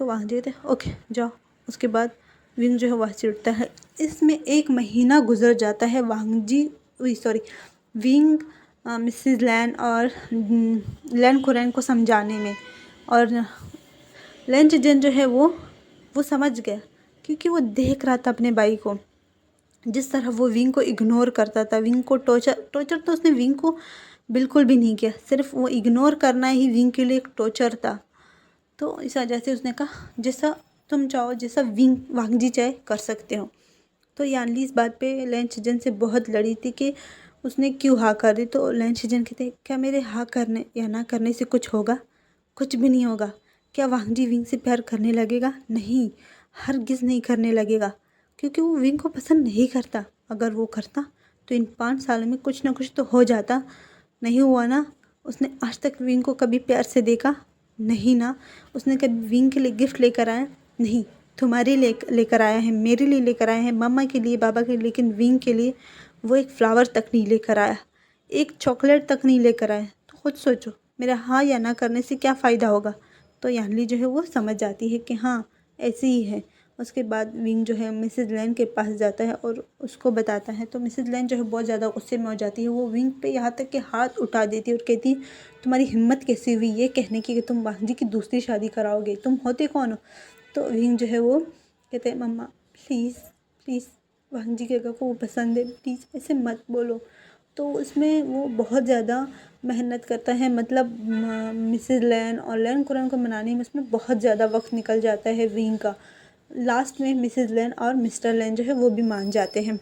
तो वांग जी कहते ओके जाओ। उसके बाद विंग जो है वहाँ से उठता है। इसमें 1 महीना गुजर जाता है वांग जी सॉरी विंग मिसेस लैन और लैन कुरैन को समझाने में, और लैन चजन जो है वो समझ गया, क्योंकि वो देख रहा था अपने भाई को जिस तरह वो विंग को इग्नोर करता था। विंग को टॉर्चर तो उसने विंग को बिल्कुल भी नहीं किया, सिर्फ वो इग्नोर करना ही विंग के लिए एक टॉर्चर था। तो इस वजह से उसने कहा जैसा तुम चाहो, जैसा वांग जी चाहे कर सकते हो। तो यानली इस बात पे लैन चजन से बहुत लड़ी थी कि उसने क्यों हाँ कर दी। तो लैन चजन कहते क्या मेरे हाँ करने या ना करने से कुछ होगा? कुछ भी नहीं होगा। क्या वांग जी विंग से प्यार करने लगेगा? नहीं, हरगिज़ नहीं करने लगेगा, क्योंकि वो विंग को पसंद नहीं करता। अगर वो करता तो इन 5 सालों में कुछ ना कुछ तो हो जाता। नहीं हुआ ना, उसने आज तक विंग को कभी प्यार से देखा नहीं ना, उसने कभी विंग के लिए गिफ्ट लेकर आया नहीं। तुम्हारे लेकर आया है, मेरे लिए लेकर आया है, मम्मा के लिए, बाबा के लिए, लेकिन विंग के लिए वो एक फ्लावर तक नहीं लेकर आया, एक चॉकलेट तक नहीं लेकर आया। तो खुद सोचो मेरा हाँ या ना करने से क्या फ़ायदा होगा। तो यानली जो है वो समझ जाती है कि हाँ ऐसे ही है। उसके बाद विंग जो है मिसेज़ लैन के पास जाता है और उसको बताता है। तो मिसेज़ लैन जो है बहुत ज़्यादा गुस्से में हो जाती है, वो विंग पे यहाँ तक कि हाथ उठा देती है और कहती है तुम्हारी हिम्मत कैसी हुई ये कहने की कि तुम वांग जी की दूसरी शादी कराओगे, तुम होते कौन हो? तो विंग जो है वो कहते हैं मम्मा प्लीज़ वांग जी के को वो पसंद है, प्लीज़ ऐसे मत बोलो। तो उसमें वो बहुत ज़्यादा मेहनत करता है, मतलब मिसेज़ लैन और लैन कुरैन को मनाने में उसमें बहुत ज़्यादा वक्त निकल जाता है विंग का। लास्ट में मिसेज़ लैन और मिस्टर लैन जो है वो भी मान जाते हैं।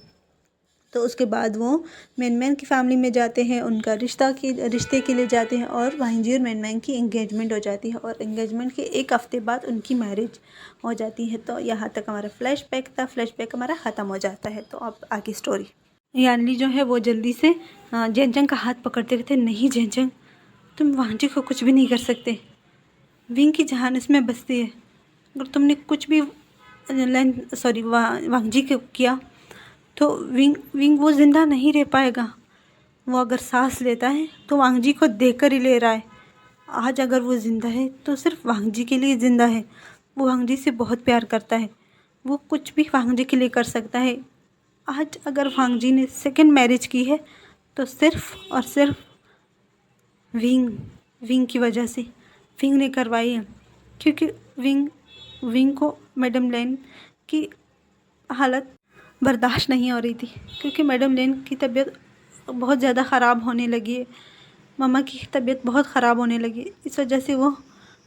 तो उसके बाद वो मैन की फैमिली में जाते हैं, उनका रिश्ते के लिए जाते हैं और वांगजी और मैन की एंगेजमेंट हो जाती है और एंगेजमेंट के 1 हफ्ते बाद उनकी मैरिज हो जाती है। तो यहाँ तक हमारा फ्लैशबैक था, फ्लैशबैक हमारा ख़त्म हो जाता है। तो अब आगे स्टोरी। यानली जो है वो जल्दी से जेनचंग का हाथ पकड़ते कहते, नहीं जेनचंग, तुम वांगजी को कुछ भी नहीं कर सकते, विंग की जान इसमें बसती है। अगर तुमने कुछ भी वांगजी को किया तो विंग वो ज़िंदा नहीं रह पाएगा। वो अगर सांस लेता है तो वांगजी को देखकर ही ले रहा है। आज अगर वो ज़िंदा है तो सिर्फ वांगजी के लिए ज़िंदा है। वो वांगजी से बहुत प्यार करता है, वो कुछ भी वांगजी के लिए कर सकता है। आज अगर वांगजी ने सेकंड मैरिज की है तो सिर्फ और सिर्फ विंग की वजह से विंग ने करवाई है, क्योंकि विंग को मैडम लेन की हालत बर्दाश्त नहीं हो रही थी, क्योंकि मैडम लेन की तबीयत बहुत ज़्यादा ख़राब होने लगी है। मम्मा की तबीयत बहुत ख़राब होने लगी, इस वजह से वो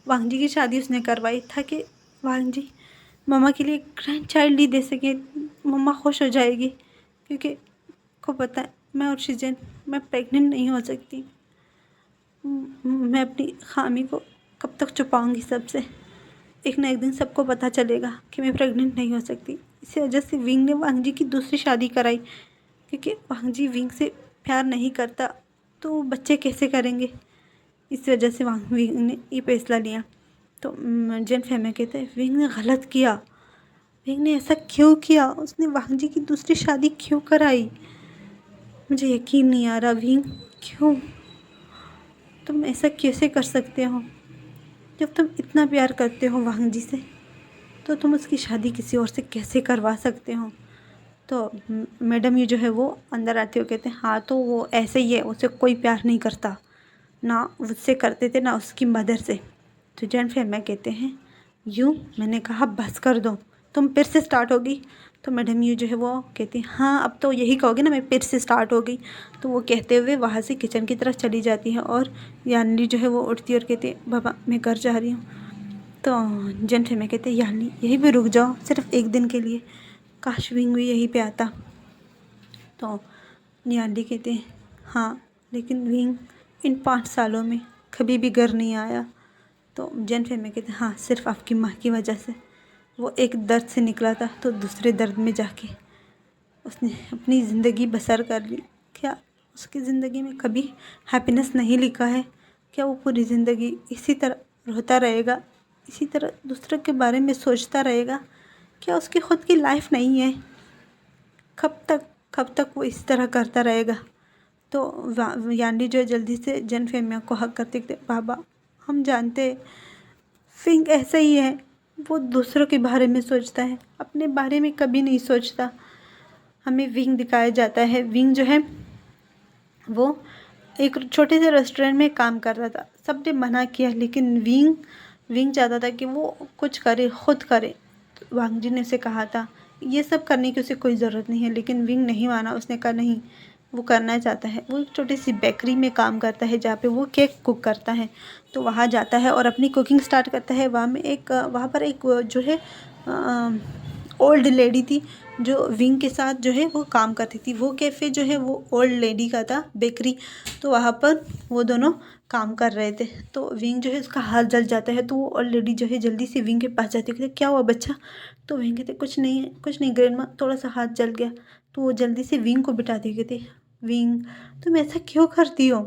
वांगजी की शादी उसने करवाई ताकि वांगजी मम्मा के लिए ग्रैंड चाइल्ड ही दे सके। मम्मा खुश हो जाएगी, क्योंकि को पता है मैं प्रेग्नेंट नहीं हो सकती। मैं अपनी खामी को कब तक छुपाऊंगी सबसे। एक ना एक दिन सबको पता चलेगा कि मैं प्रेग्नेंट नहीं हो सकती। इसी वजह से विंग ने वांगजी की दूसरी शादी कराई, क्योंकि वांगजी विंग से प्यार नहीं करता तो वो बच्चे कैसे करेंगे। इस वजह से विंग ने ये फैसला लिया। तो जन फैमिली कहते हैं विंग ने गलत किया, विंग ने ऐसा क्यों किया, उसने वांगजी की दूसरी शादी क्यों कराई। मुझे यकीन नहीं आ रहा विंग, क्यों तुम ऐसा कैसे कर सकते हो। जब तुम इतना प्यार करते हो वांगजी से तो तुम उसकी शादी किसी और से कैसे करवा सकते हो। तो मैडम ये जो है वो अंदर आते हुए कहते हैं, हाँ तो वो ऐसे ही है, उसे कोई प्यार नहीं करता, ना उससे करते थे ना उसकी मदर से। तो जैन फैमिली कहते हैं, यूँ मैंने कहा बस कर दो, तुम फिर से स्टार्ट होगी। तो मैडम यू जो है वो कहती है, हाँ अब तो यही कहोगे ना मैं फिर से स्टार्ट हो गई। तो वो कहते हुए वहाँ से किचन की तरफ चली जाती है और यानली जो है वो उठती है और कहती है, बाबा मैं घर जा रही हूँ। तो जन फैमिली कहते हैं, यानली यहीं पे रुक जाओ सिर्फ एक दिन के लिए, काश विंग भी यहीं पे आता। तो यानली कहते हैं, हाँ लेकिन विंग इन 5 सालों में कभी भी घर नहीं आया। तो जन फैमिली कहते हैं, हाँ सिर्फ आपकी माँ की वजह से वो एक दर्द से निकला था तो दूसरे दर्द में जाके उसने अपनी ज़िंदगी बसर कर ली। क्या उसकी ज़िंदगी में कभी हैप्पीनेस नहीं लिखा है? क्या वो पूरी ज़िंदगी इसी तरह रोता रहेगा, इसी तरह दूसरों के बारे में सोचता रहेगा? क्या उसकी खुद की लाइफ नहीं है? कब तक वो इस तरह करता रहेगा? तो यानली जो है जल्दी से जन फैमिली को हक करते थे, बाबा हम जानते विंग ऐसा ही है, वो दूसरों के बारे में सोचता है, अपने बारे में कभी नहीं सोचता। हमें विंग दिखाया जाता है, विंग जो है वो एक छोटे से रेस्टोरेंट में काम कर रहा था, सबने मना किया लेकिन विंग चाहता था कि वो कुछ करे, खुद करे। तो वांगजी ने उसे कहा था ये सब करने की उसे कोई ज़रूरत नहीं है, लेकिन विंग नहीं माना। उसने कहा नहीं वो करना चाहता है। वो एक छोटी सी बेकरी में काम करता है जहाँ पे वो केक कुक करता है। तो वहाँ जाता है और अपनी कुकिंग स्टार्ट करता है। वहाँ पर एक जो है ओल्ड लेडी थी जो विंग के साथ जो है वो काम करती थी। वो कैफ़े जो है वो ओल्ड लेडी का था, बेकरी। तो वहाँ पर वो दोनों काम कर रहे थे। तो विंग जो है उसका हाथ जल जाता है। तो वो ओल्ड लेडी जो है जल्दी से विंग के पास जाती है, कहते क्या हुआ बच्चा? तो विंग कहते कुछ नहीं ग्रैंडमा, थोड़ा सा हाथ जल गया। तो वो जल्दी से विंग को बिठाती, कहती विंग तुम ऐसा क्यों करती हो,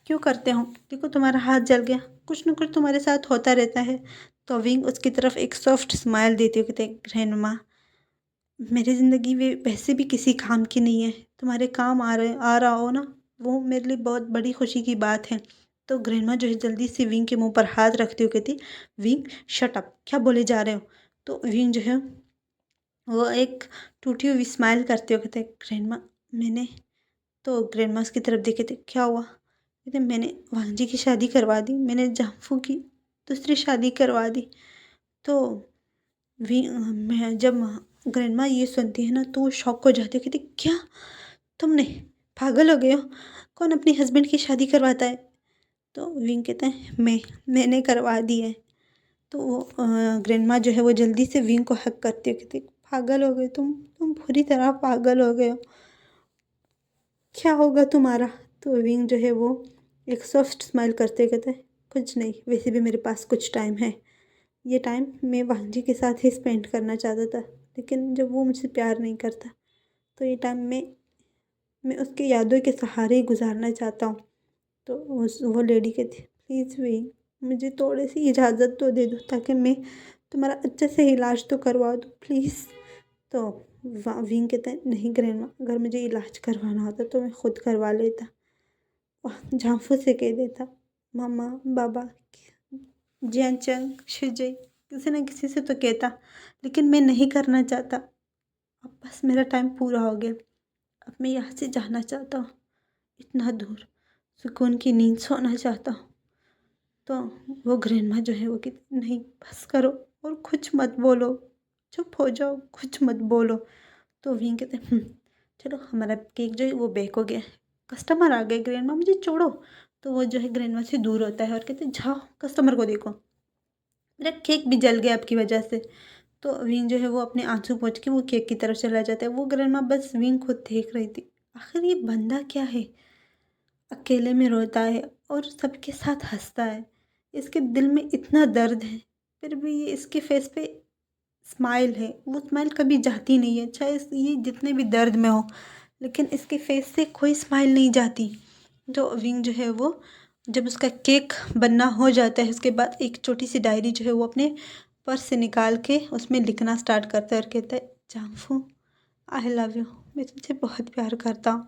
क्यों करते हो? देखो तुम्हारा हाथ जल गया, कुछ न कुछ तुम्हारे साथ होता रहता है। तो विंग उसकी तरफ एक सॉफ्ट स्माइल देती हो, कहते ग्रैंडमा मेरी ज़िंदगी में वैसे भी किसी काम की नहीं है, तुम्हारे काम आ रहा हो ना, वो मेरे लिए बहुत बड़ी खुशी की बात है। तो ग्रैंडमा जो है जल्दी से विंग के मुंह पर हाथ रखती हो कहती विंग शट अप, क्या बोले जा रहे हो? तो विंग जो है वो एक टूटी हुई स्माइल करते हो कहते ग्रैंडमा मैंने, तो ग्रैंडमा उसकी तरफ देखे थे क्या हुआ? कहते मैंने वांगजी की शादी करवा दी, मैंने जाफू की दूसरी शादी करवा दी। तो मैं जब ग्रैंडमा ये सुनती है ना तो वो शॉक हो जाती है, कहती क्या तुमने पागल हो गए हो? कौन अपने हस्बैंड की शादी करवाता है? तो विंग कहता है मैंने करवा दी है। तो वो ग्रैंडमा जो है वो जल्दी से विंग को हक करती है, कहती पागल हो गए तुम पूरी तरह पागल हो गए हो। क्या होगा तुम्हारा? तो विंग जो है वो एक सॉफ्ट स्माइल करते कहते कुछ नहीं, वैसे भी मेरे पास कुछ टाइम है। ये टाइम मैं वांजी के साथ ही स्पेंड करना चाहता था, लेकिन जब वो मुझसे प्यार नहीं करता तो ये टाइम मैं उसकी यादों के सहारे ही गुजारना चाहता हूँ। तो वो लेडी कहती प्लीज़ विंग, मुझे थोड़ी सी इजाज़त तो दे दो ताकि मैं तुम्हारा अच्छे से इलाज तो करवा दूँ प्लीज़। तो विंग कहता है नहीं ग्रैंडमा, अगर मुझे इलाज करवाना होता तो मैं खुद करवा लेता। वह झांफू से कह देता मामा बाबा जियानचंग शिजय किसी न किसी से तो कहता, लेकिन मैं नहीं करना चाहता। अब बस मेरा टाइम पूरा हो गया, अब मैं यहाँ से जाना चाहता हूँ, इतना दूर सुकून की नींद सोना चाहता हूँ। तो वो ग्रैंडमा जो है वो कहती नहीं बस करो और कुछ मत बोलो, चुप हो जाओ, कुछ मत बोलो। तो विंग कहते चलो हमारा केक जो है वो बेक हो गया है, कस्टमर आ गए ग्रैंडमा मुझे छोड़ो। तो वो जो है ग्रैंडमा से दूर होता है और कहते जाओ कस्टमर को देखो, मेरा केक भी जल गया आपकी वजह से। तो विंग जो है वो अपने आंसू पोंछ के वो केक की तरफ चला जाता है। वो ग्रैंडमा बस विंग को देख रही थी, आखिर ये बंदा क्या है, अकेले में रोता है और सबके साथ हंसता है, इसके दिल में इतना दर्द है फिर भी ये इसके फेस पे स्माइल है, वो स्माइल कभी जाती नहीं है, चाहे ये जितने भी दर्द में हो, लेकिन इसके फेस से कोई स्माइल नहीं जाती। तो विंग जो है वो जब उसका केक बनना हो जाता है उसके बाद एक छोटी सी डायरी जो है वो अपने पर्स से निकाल के उसमें लिखना स्टार्ट करता है और कहता है जांफू आई लव यू, मैं तुमसे बहुत प्यार करता हूँ,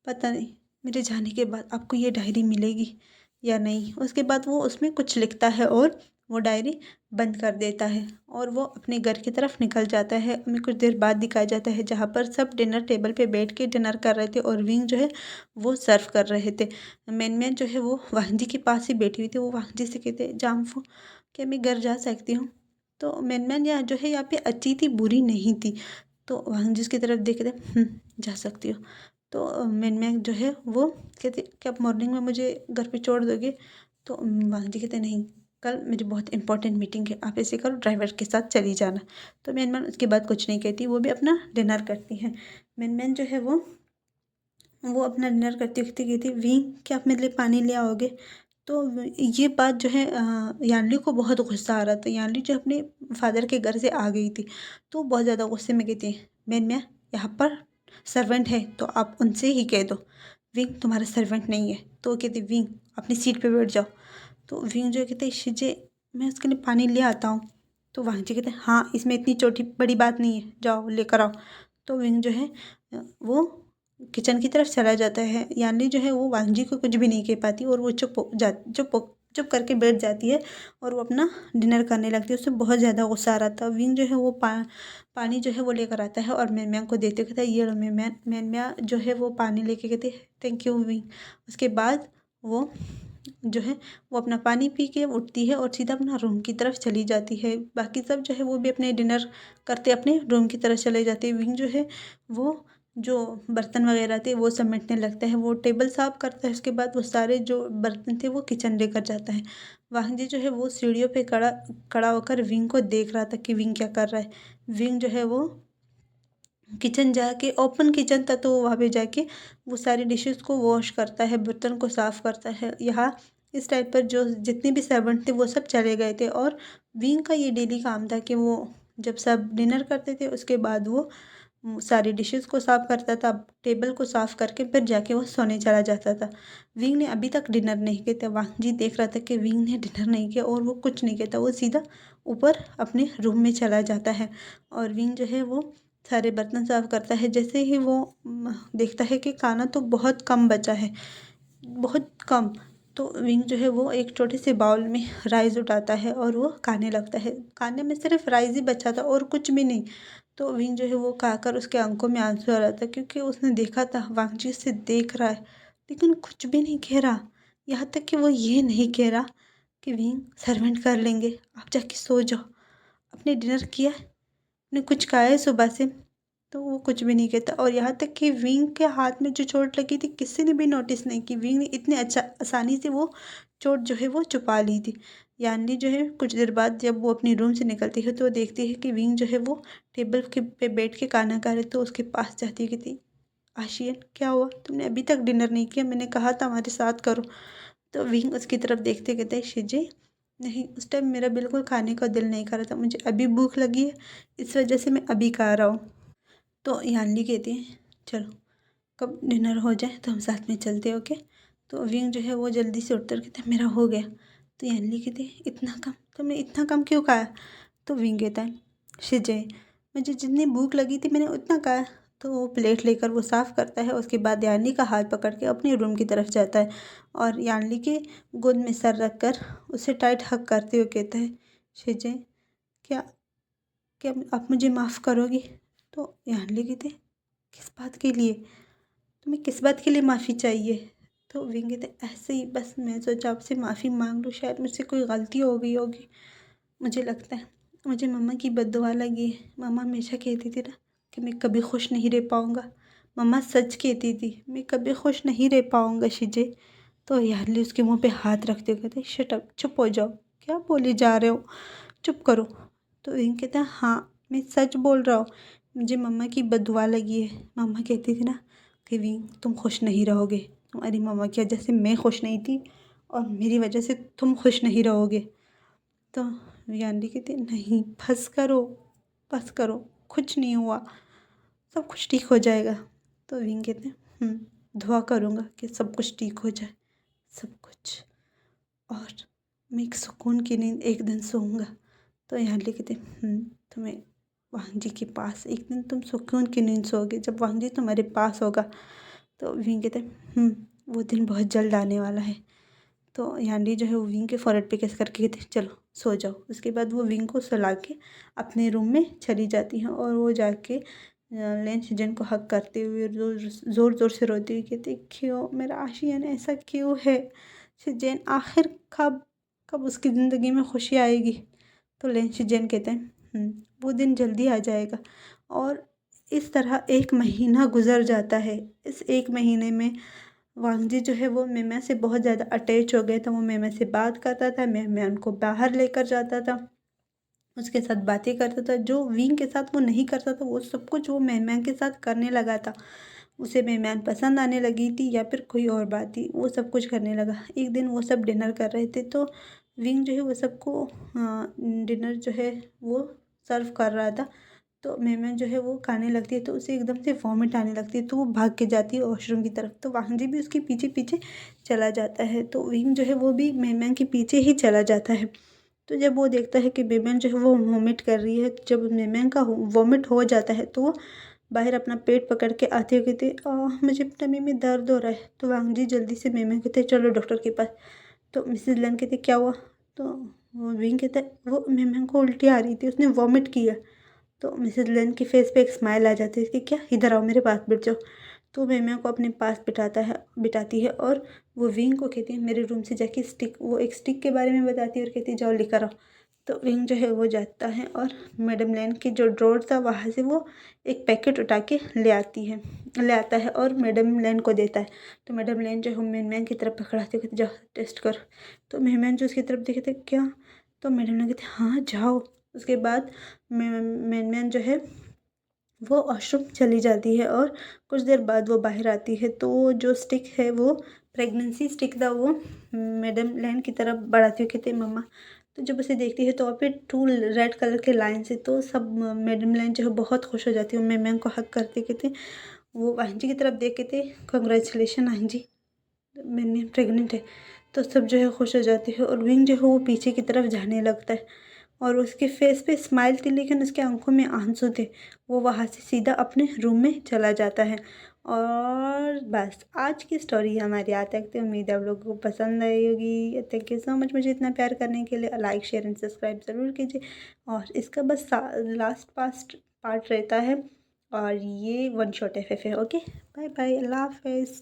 पता नहीं मेरे जाने के बाद आपको ये डायरी मिलेगी या नहीं। उसके बाद वो उसमें कुछ लिखता है और वो डायरी बंद कर देता है और वो अपने घर की तरफ निकल जाता है। हमें कुछ देर बाद दिखाया जाता है जहाँ पर सब डिनर टेबल पे बैठ के डिनर कर रहे थे और विंग जो है वो सर्व कर रहे थे। मैन जो है वो वांजी के पास ही बैठी हुई थी। वो वांजी से कहते जामफू क्या मैं घर जा सकती हूँ? तो मैन यहाँ जो है यहाँ पे अच्छी थी, बुरी नहीं थी। तो वांजी उसकी तरफ देख रहे जा सकती हो। तो मैन जो है वो कहते क्या आप मॉर्निंग में मुझे घर पे छोड़ दोगे? तो वांजी कहते नहीं, कल मेरी बहुत इंपॉर्टेंट मीटिंग है, आप ऐसे करो ड्राइवर के साथ चली जाना। तो मैन उसके बाद कुछ नहीं कहती, वो भी अपना डिनर करती हैं। मैन जो है वो अपना डिनर करती वक्त कहती विंग क्या आप मेरे लिए पानी ले आओगे? तो ये बात जो है यानली को बहुत गुस्सा आ रहा था। यानली जो अपने फादर के घर से आ गई थी तो बहुत ज़्यादा गुस्से में कहती है मैं यहाँ पर सर्वेंट है तो आप उनसे ही कह दो, विंग तुम्हारा सर्वेंट नहीं है। तो वो कहती विंग अपनी सीट पे बैठ जाओ। तो विंग जो कहते शिजे मैं उसके लिए पानी ले आता हूँ। तो वांगजी कहते हाँ इसमें इतनी छोटी बड़ी बात नहीं है, जाओ लेकर आओ। तो विंग जो है वो किचन की तरफ चला जाता है। यानी जो है वो वांगजी को कुछ भी नहीं कह पाती और वो चुप करके बैठ जाती है और वो अपना डिनर करने लगती है। उससे बहुत ज़्यादा गुस्सा आ रहा था। विंग जो है वो पानी जो है वो लेकर आता है और मैन को देते कहता है ये लो मैन जो है वो पानी लेके कहती है थैंक यू विंग। उसके बाद वो जो है वो अपना पानी पी के उठती है और सीधा अपना रूम की तरफ चली जाती है। बाकी सब जो है वो भी अपने डिनर करते अपने रूम की तरफ चले जाते हैं। विंग जो है वो जो बर्तन वगैरह थे वो समेटने लगता है, वो टेबल साफ करता है। उसके बाद वो सारे जो बर्तन थे वो किचन लेकर जाता है। वांगजी जो है वो सीढ़ियों पे खड़ा होकर विंग को देख रहा था कि विंग क्या कर रहा है। विंग जो है वो किचन जाके ओपन किचन था तो वहाँ पे जाके वो सारी डिशेस को वॉश करता है, बर्तन को साफ़ करता है। यहाँ इस टाइप पर जो जितने भी सर्वेंट थे वो सब चले गए थे और विंग का ये डेली काम था कि वो जब सब डिनर करते थे उसके बाद वो सारी डिशेस को साफ़ करता था, टेबल को साफ़ करके फिर जाके वो सोने चला जाता था। विंग ने अभी तक डिनर नहीं किया था। वांगजी देख रहा था कि विंग ने डिनर नहीं किया और वो कुछ नहीं कहता, वो सीधा ऊपर अपने रूम में चला जाता है और विंग जो है वो सारे बर्तन साफ़ करता है। जैसे ही वो देखता है कि खाना तो बहुत कम बचा है, बहुत कम। तो विंग जो है वो एक छोटे से बाउल में राइस उठाता है और वो खाने लगता है। खाने में सिर्फ राइस ही बचा था और कुछ भी नहीं। तो विंग जो है वो खाकर उसके आंखों में आंसू आ रहा था क्योंकि उसने देखा था वांगजी उससे देख रहा है लेकिन कुछ भी नहीं कह रहा। यहाँ तक कि वो ये नहीं कह रहा कि विंग सर्वेंट कर लेंगे, आप जाके सो जाओ, आपने डिनर किया है, आपने कुछ खाया है सुबह से? तो वो कुछ भी नहीं कहता और यहाँ तक कि विंग के हाथ में जो चोट लगी थी किसी ने भी नोटिस नहीं की। विंग ने इतने अच्छा आसानी से वो चोट जो है वो छुपा ली थी। यानी जो है कुछ देर बाद जब वो अपनी रूम से निकलती है तो वो देखती है कि विंग जो है वो टेबल के पे बैठ के खाना खा रहे, तो उसके पास जाती है, कहती आशियन क्या हुआ, तुमने अभी तक डिनर नहीं किया, मैंने कहा था हमारे साथ करो। तो विंग उसकी तरफ देखते कहते शिजे नहीं, उस टाइम मेरा बिल्कुल खाने का दिल नहीं कर रहा था, मुझे अभी भूख लगी है, इस वजह से मैं अभी खा रहा हूँ। तो यानली कहती है चलो कब डिनर हो जाए तो हम साथ में चलते हैं, ओके। तो विंग जो है वो जल्दी से उठकर कहता है मेरा हो गया। तो यानली कहती है इतना कम, तुमने इतना कम क्यों खाया। तो विंग कहता है शिजे मुझे जितनी भूख लगी थी मैंने उतना खाया। तो वो प्लेट लेकर वो साफ़ करता है, उसके बाद यानली का हाथ पकड़ के अपने रूम की तरफ जाता है और यानली के गोद में सर रख कर उसे टाइट हग करते हुए कहता है शिजे क्या क्या आप मुझे माफ़ करोगी। तो यानली कहते किस बात के लिए, तुम्हें किस बात के लिए माफ़ी चाहिए। तो विंग कहते ऐसे ही बस मैं सोचा आपसे माफ़ी मांग लूँ, शायद मुझसे कोई गलती हो गई होगी। मुझे लगता है मुझे मम्मा की बद्दुआ लगी है, मम्मा हमेशा कहती थी ना कि मैं कभी खुश नहीं रह पाऊँगा। मम्मा सच कहती थी, मैं कभी खुश नहीं रह पाऊँगा शिजे। तो यार्ली उसके मुंह पे हाथ रखते हुए कहते शट अप, चुप हो जाओ, क्या बोले जा रहे हो, चुप करो। तो विंग कहता है हाँ मैं सच बोल रहा हूँ, मुझे मम्मा की बद्दुआ लगी है। मम्मा कहती थी ना कि विंग तुम खुश नहीं रहोगे, तुम्हारी मम्मा की वजह से मैं खुश नहीं थी और मेरी वजह से तुम खुश नहीं रहोगे। तो यानली कहती नहीं बस करो, कुछ नहीं हुआ, सब कुछ ठीक हो जाएगा। तो विंग कहते दुआ करूँगा कि सब कुछ ठीक हो जाए, सब कुछ, और मैं एक सुकून की नींद एक दिन सोऊंगा। तो यानली कहते तुम्हें वांग जी के पास एक दिन तुम सुकून की नींद सोओगे जब वांग जी तुम्हारे पास होगा। तो विंग कहते वो दिन बहुत जल्द आने वाला है। तो यानली जो है वो विंग के फोrehead पे किस करके कहते चलो सो जाओ। उसके बाद वो विंग को सुला के अपने रूम में चली जाती हैं और वो जाके लेन शिजन को हक करते हुए ज़ोर ज़ोर से रोती हुई कहती क्यों मेरा आशियान ऐसा क्यों है। शिजन आखिर कब कब उसकी ज़िंदगी में खुशी आएगी। तो लेन शिजन कहते हैं वो दिन जल्दी आ जाएगा। और इस तरह एक महीना गुजर जाता है। इस एक महीने में वांग जी जो है वो मेमना से बहुत ज़्यादा अटैच हो गए थे। वो मेमना से बात करता था, मेमना उनको बाहर लेकर जाता था, उसके साथ बातें करता था। जो विंग के साथ वो नहीं करता था वो सब कुछ वो मेहमान के साथ करने लगा था। उसे मेहमान पसंद आने लगी थी या फिर कोई और बात थी, वो सब कुछ करने लगा। एक दिन वो सब डिनर कर रहे थे तो विंग जो है वो सबको डिनर जो है वो सर्व कर रहा था। तो मेहमान जो है वो खाने लगती है तो उसे एकदम से वॉमिट आने लगती है तो वो भाग के जाती है वॉशरूम की तरफ। तो वांग जी भी उसके पीछे पीछे चला जाता है। तो विंग जो है वो भी मेहमान के पीछे ही चला जाता है। तो जब वो देखता है कि मेमन जो है वो वॉमिट कर रही है, तो जब मेमन का वॉमिट हो जाता है तो वो बाहर अपना पेट पकड़ के आते हुए कहते मुझे टमी में दर्द हो रहा है। तो वांग जी जल्दी से मेमन कहते चलो डॉक्टर के पास। तो मिसेज लन कहते क्या हुआ। तो वो विंग कहता है वो मेमन को उल्टी आ रही थी, उसने वॉमिट किया। तो मिसेज लन के फेस पे एक स्माइल आ जाती है कि क्या इधर आओ मेरे पास बैठ जाओ। तो मेमना को अपने पास बिठाती है और वो विंग को कहती है मेरे रूम से जाके स्टिक, वो एक स्टिक के बारे में बताती है और कहती है जाओ लेकर आओ। तो विंग जो है वो जाता है और मैडम लैन की जो ड्रॉर था वहाँ से वो एक पैकेट उठा के ले आता है और मैडम लैन को देता है। तो मैडम लैन जो है मेहमान की तरफ पकड़ाते कहते जाओ टेस्ट करो। तो मेहमान जो उसकी तरफ देखते क्या। तो मैडम लैन कहते हाँ जाओ। उसके बाद मेहमान जो है वो वॉशरूम चली जाती है और कुछ देर बाद वो बाहर आती है। तो जो स्टिक है वो प्रेगनेंसी स्टिक था, वो मैडम लैन की तरफ बढ़ाती हुई कहती मम्मा। तो जब उसे देखती है तो वहाँ पे 2 रेड कलर के लाइन से तो सब मैडम लैन जो है बहुत खुश हो जाती है। मैम को हक करते कहते वो आंजी की तरफ देख के थे कंग्रेचुलेशन आंजी, मैंने प्रेग्नेंट है। तो सब जो है खुश हो जाती है और विंग जो है वो पीछे की तरफ जाने लगता है और उसके फेस पे स्माइल थी लेकिन उसके आंखों में आंसू थे। वो वहाँ से सीधा अपने रूम में चला जाता है। और बस आज की स्टोरी हमारी यहाँ तक थी। उम्मीद है आप लोगों को पसंद आई होगी। थैंक यू सो मच मुझे इतना प्यार करने के लिए। लाइक शेयर एंड सब्सक्राइब ज़रूर कीजिए। और इसका बस लास्ट पार्ट रहता है और ये वन शॉट FF है। ओके बाय बाय, अल्लाह हाफिज़।